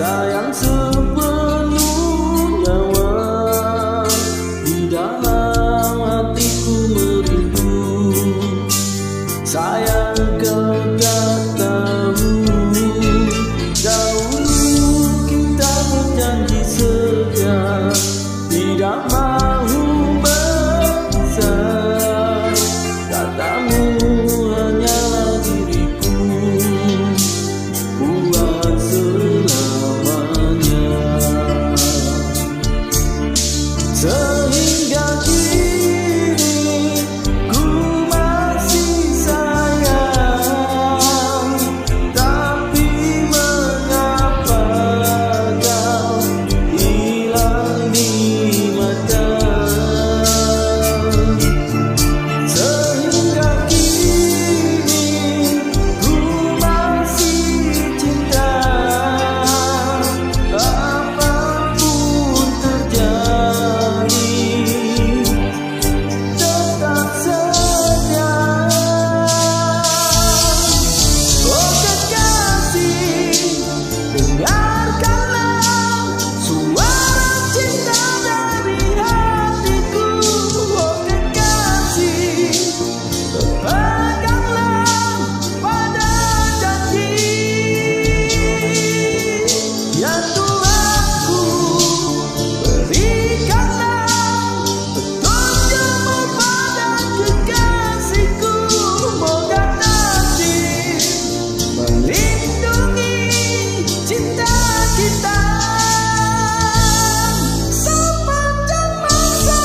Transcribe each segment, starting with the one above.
sayang sepenuh nyawa, di dalam hatiku merindu. Sayang kau tak tahu, dahulu kita berjanji setia, tidak mau berpisah. Katamu hanyalah diriku buat selamanya. Sehingga kini ku masih sayang, tapi mengapa kau hilang di mata. Sehingga kini ku masih cinta, apapun terjadi tetap setia. Oh kekasih, dengarkanlah suara cinta dari hatiku. Oh kekasih, berpeganglah pada janji yang Tuhanku berikanlah. Petunjukmu pada kekasihku, moga nasib melindungi cinta kita sepanjang masa.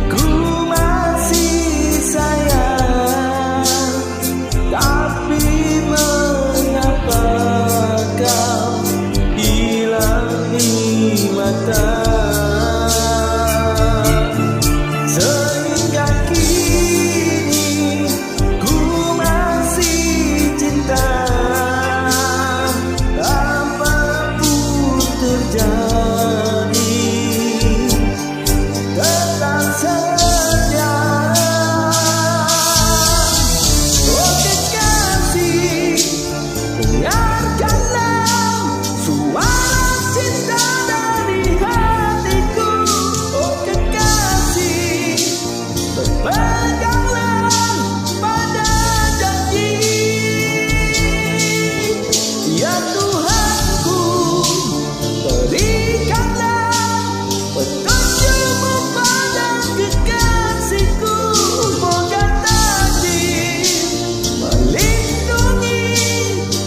Ku masih sayang, tapi mengapa kau hilang di mata. Sehingga kini ku masih cinta, apapun terjadi tetap setia. Oh kekasih, dengarkanlah suara cinta dari hatiku. Oh kekasih, berpeganglah pada janji yang Tuhanku berikanlah. Petunjukmu pada kekasihku, moga nasib melindungi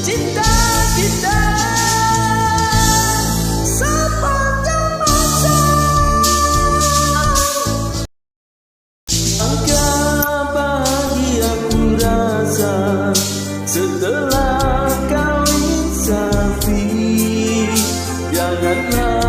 cinta kita sepanjang masa. Angka bahagia ku rasa setelah kawin Safi. Janganlah